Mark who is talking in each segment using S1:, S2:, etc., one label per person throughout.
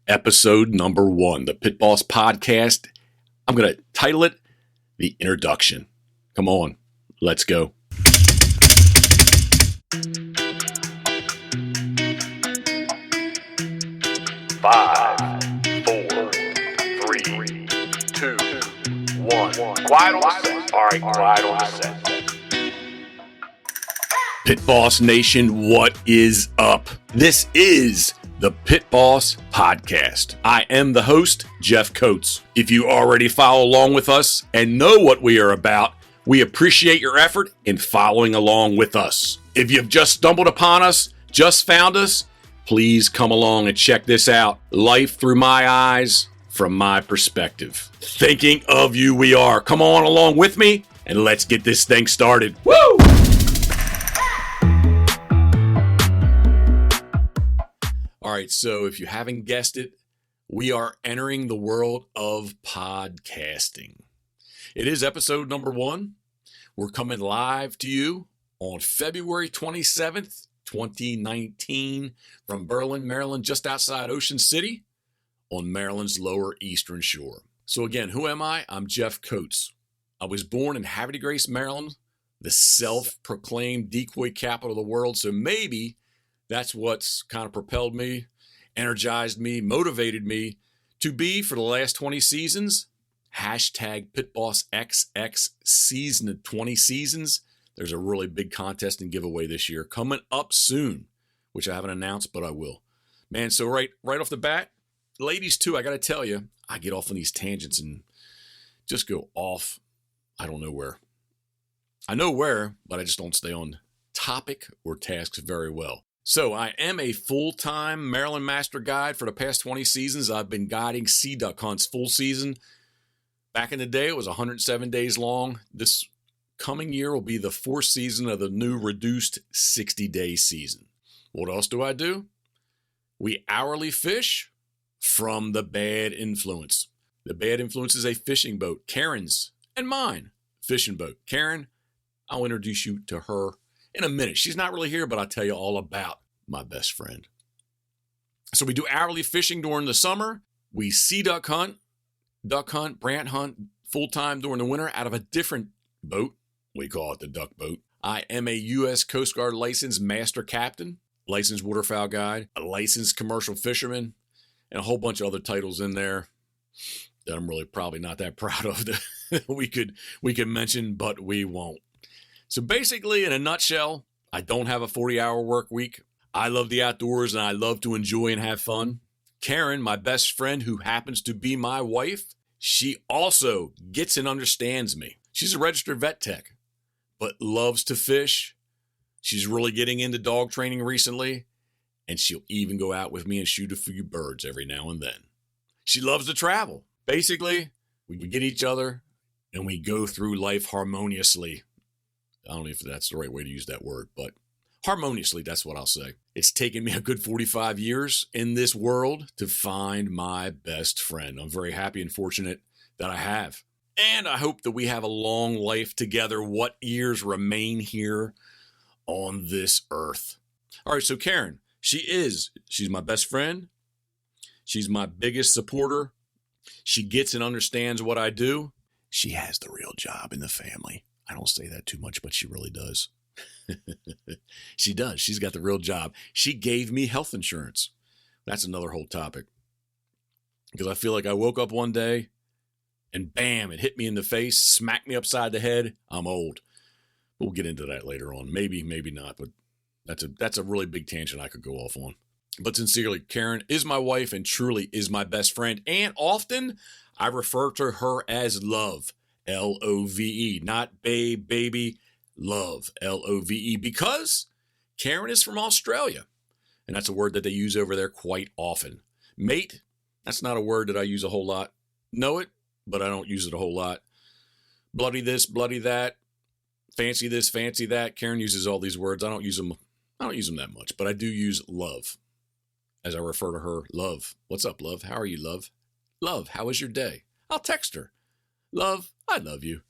S1: episode number 1, the Pitboss Podcast. I'm going to title it The Introduction. Come on, let's go.
S2: Five, 4, 3, 2, 1. Quiet on the set. All right, quiet on the set.
S1: Pitboss Nation, what is up? This is the Pitboss Podcast. I am the host, Jeff Coates. If you already follow along with us and know what we are about, we appreciate your effort in following along with us. If you've just stumbled upon us, just found us, please come along and check this out. Life through my eyes, from my perspective. Thinking of you we are. Come on along with me and let's get this thing started. Woo! All right, so if you haven't guessed it, we are entering the world of podcasting. It is episode number 1. We're coming live to you on February 27th, 2019 from Berlin, Maryland, just outside Ocean City on Maryland's lower eastern shore. So again, who am I? I'm Jeff Coates. I was born in Havre de Grace, Maryland, the self-proclaimed decoy capital of the world. So maybe that's what's kind of propelled me, energized me, motivated me to be, for the last 20 seasons, hashtag PitbossXX season of 20 seasons. There's a really big contest and giveaway this year coming up soon, which I haven't announced, but I will. Man, so right off the bat, ladies too, I got to tell you, I get off on these tangents and just go off. I don't know where. I know where, but I just don't stay on topic or tasks very well. So I am a full-time Maryland Master Guide. For the past 20 seasons, I've been guiding sea duck hunts full season. Back in the day, it was 107 days long. This coming year will be the 4th season of the new reduced 60-day season. What else do I do? We hourly fish from the Bad Influence. The Bad Influence is a fishing boat, Karen's and mine fishing boat. Karen, I'll introduce you to her in a minute. She's not really here, but I'll tell you all about my best friend. So we do hourly fishing during the summer. We sea duck hunt, brant hunt full-time during the winter out of a different boat. We call it the duck boat. I am a U.S. Coast Guard licensed master captain, licensed waterfowl guide, a licensed commercial fisherman, and a whole bunch of other titles in there that I'm really probably not that proud of that we could mention, but we won't. So basically, in a nutshell, I don't have a 40-hour work week. I love the outdoors and I love to enjoy and have fun. Karen, my best friend who happens to be my wife, she also gets and understands me. She's a registered vet tech, but loves to fish. She's really getting into dog training recently, and she'll even go out with me and shoot a few birds every now and then. She loves to travel. Basically, we get each other and we go through life harmoniously. I don't know if that's the right way to use that word, but harmoniously, that's what I'll say. It's taken me a good 45 years in this world to find my best friend. I'm very happy and fortunate that I have. And I hope that we have a long life together, what years remain here on this earth. All right, so Karen, she's my best friend. She's my biggest supporter. She gets and understands what I do. She has the real job in the family. I don't say that too much, but she really does. She does. She's got the real job. She gave me health insurance. That's another whole topic. Because I feel like I woke up one day and bam, it hit me in the face, smacked me upside the head. I'm old. We'll get into that later on. Maybe not, but that's a really big tangent I could go off on. But sincerely, Karen is my wife and truly is my best friend. And often I refer to her as Love. Love, not babe, baby, love, Love, because Karen is from Australia, and that's a word that they use over there quite often. Mate, that's not a word that I use a whole lot. Know it, but I don't use it a whole lot. Bloody this, bloody that, fancy this, fancy that. Karen uses all these words. I don't use them that much, but I do use love, as I refer to her. Love, what's up, love? How are you, love? Love, how was your day? I'll text her. Love, I love you.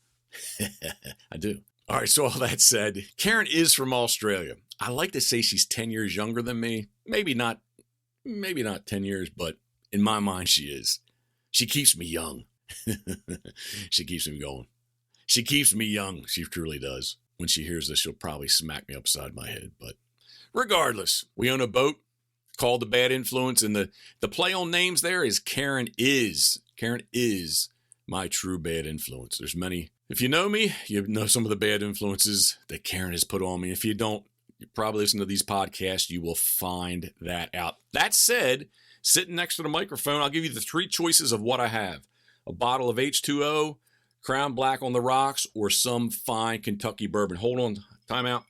S1: I do. All right, so all that said, Karen is from Australia. I like to say she's 10 years younger than me. Maybe not 10 years, but In my mind, she is. She keeps me young. She keeps me going. She keeps me young. She truly does. When she hears this, she'll probably smack me upside my head. But regardless, we own a boat called the Bad Influence, and the play on names there is Karen is. Karen is my true bad influence. There's many. If you know me, you know some of the bad influences that Karen has put on me. If you don't, you probably listen to these podcasts, you will find that out. That said, sitting next to the microphone, I'll give you the three choices of what I have. A bottle of H2O, Crown Black on the rocks, or some fine Kentucky bourbon. Hold on. Time out.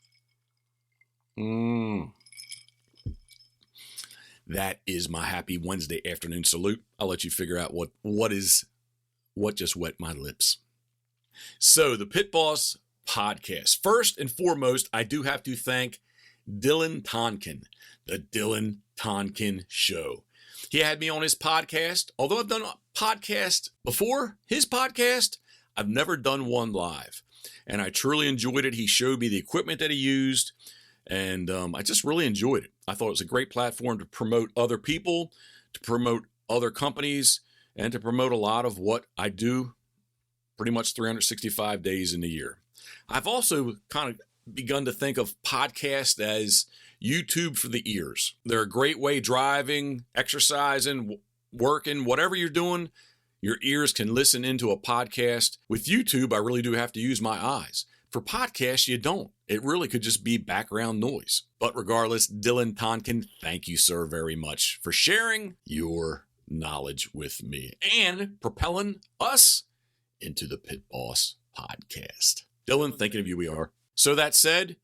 S1: That is my happy Wednesday afternoon salute. I'll let you figure out what just wet my lips. So, the Pitboss Podcast. First and foremost, I do have to thank Dylan Tonkin, the Dylan Tonkin Show. He had me on his podcast. Although I've done a podcast before his podcast, I've never done one live. And I truly enjoyed it. He showed me the equipment that he used. And I just really enjoyed it. I thought it was a great platform to promote other people, to promote other companies, and to promote a lot of what I do pretty much 365 days in a year. I've also kind of begun to think of podcasts as YouTube for the ears. They're a great way driving, exercising, working, whatever you're doing, your ears can listen into a podcast. With YouTube, I really do have to use my eyes. For podcasts, you don't. It really could just be background noise. But regardless, Dylan Tonkin, thank you, sir, very much for sharing your knowledge with me and propelling us into the Pitboss Podcast. Dylan, thinking of you, we are. So that said,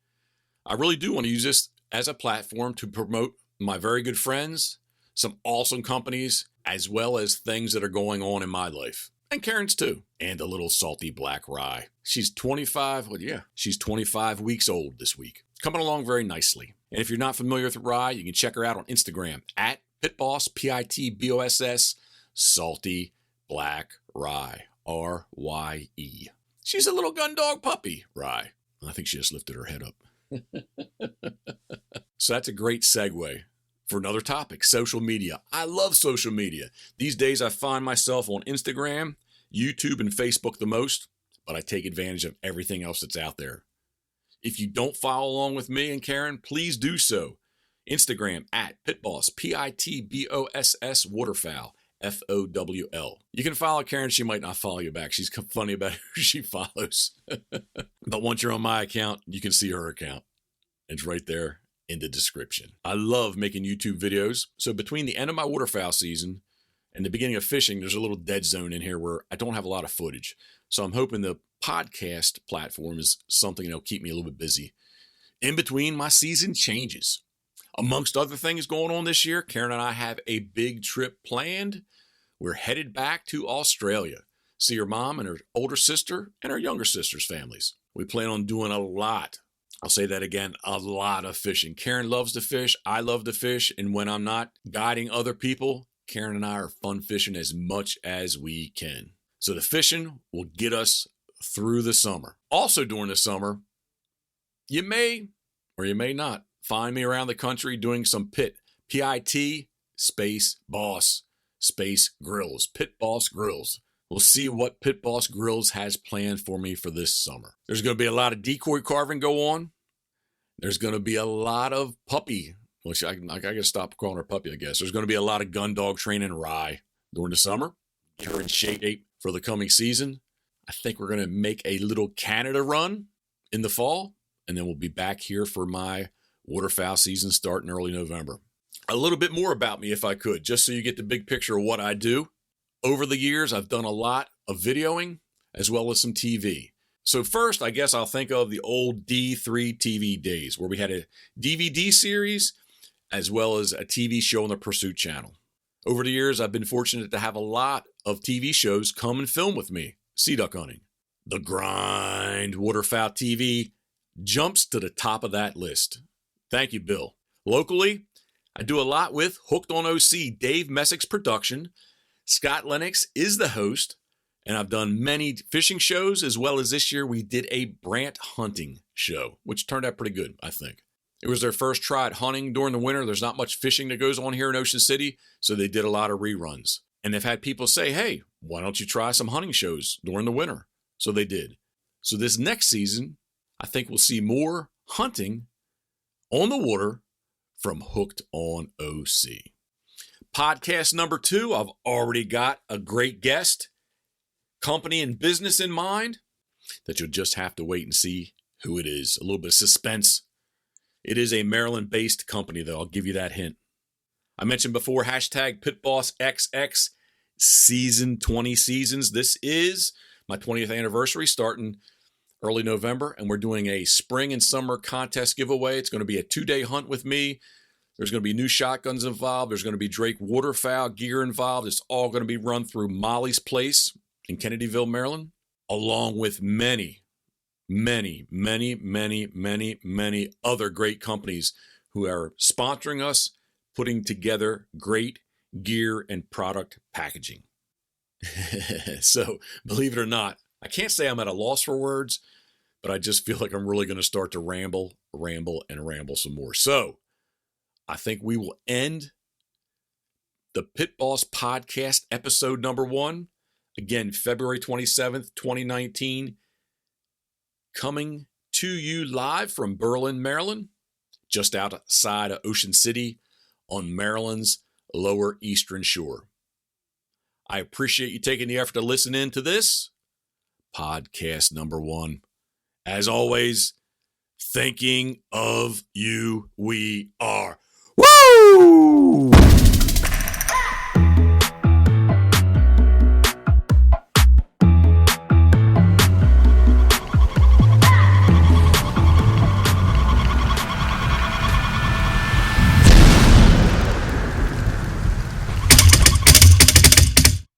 S1: I really do want to use this as a platform to promote my very good friends, some awesome companies, as well as things that are going on in my life. And Karen's too. And a little salty black rye. She's 25. Well, yeah, she's 25 weeks old this week. Coming along very nicely. And if you're not familiar with rye, you can check her out on Instagram at Pitboss, Pitboss, salty black rye, R-Y-E. She's a little gun dog puppy, rye. I think she just lifted her head up. So that's a great segue for another topic, social media. I love social media. These days I find myself on Instagram, YouTube, and Facebook the most, but I take advantage of everything else that's out there. If you don't follow along with me and Karen, please do so. Instagram at Pitboss, Pitboss Waterfowl, Fowl. You can follow Karen. She might not follow you back. She's funny about who she follows. But once you're on my account, you can see her account. It's right there in the description. I love making YouTube videos. So between the end of my waterfowl season and the beginning of fishing, there's a little dead zone in here where I don't have a lot of footage. So I'm hoping the podcast platform is something that'll keep me a little bit busy in between my season changes. Amongst other things going on this year, Karen and I have a big trip planned. We're headed back to Australia. See her mom and her older sister and her younger sister's families. We plan on doing a lot. I'll say that again, a lot of fishing. Karen loves to fish. I love to fish. And when I'm not guiding other people, Karen and I are fun fishing as much as we can. So the fishing will get us through the summer. Also during the summer, you may or you may not find me around the country doing some PIT, space boss, space grills, Pitboss grills. We'll see what Pitboss Grills has planned for me for this summer. There's going to be a lot of decoy carving go on. There's going to be a lot of puppy. Well, I got to stop calling her puppy, I guess. There's going to be a lot of gun dog training rye during the summer. Get her in shape for the coming season. I think we're going to make a little Canada run in the fall. And then we'll be back here for my waterfowl season starting early November. A little bit more about me if I could, just so you get the big picture of what I do. Over the years, I've done a lot of videoing as well as some TV. So first, I guess I'll think of the old D3 TV days where we had a DVD series as well as a TV show on the Pursuit channel. Over the years, I've been fortunate to have a lot of TV shows come and film with me. Sea duck hunting. The Grind Waterfowl TV jumps to the top of that list. Thank you, Bill. Locally, I do a lot with Hooked on OC, Dave Messick's production. Scott Lennox is the host, and I've done many fishing shows, as well as this year we did a brant hunting show, which turned out pretty good, I think. It was their first try at hunting during the winter. There's not much fishing that goes on here in Ocean City, so they did a lot of reruns. And they've had people say, hey, why don't you try some hunting shows during the winter? So they did. So this next season, I think we'll see more hunting on the water from Hooked on OC. Podcast number 2, I've already got a great guest, company and business in mind, that you'll just have to wait and see who it is. A little bit of suspense. It is a Maryland-based company, though. I'll give you that hint. I mentioned before, hashtag PitbossXX, season 20 seasons. This is my 20th anniversary starting early November, and we're doing a spring and summer contest giveaway. It's going to be a 2-day hunt with me. There's going to be new shotguns involved. There's going to be Drake Waterfowl gear involved. It's all going to be run through Molly's Place in Kennedyville, Maryland, along with many other great companies who are sponsoring us, putting together great gear and product packaging. So, believe it or not, I can't say I'm at a loss for words, but I just feel like I'm really going to start to ramble some more. So, I think we will end the Pitboss Podcast episode number 1. Again, February 27th, 2019. Coming to you live from Berlin, Maryland, just outside of Ocean City on Maryland's Lower Eastern Shore. I appreciate you taking the effort to listen in to this podcast number 1. As always, thinking of you, we are. Woo!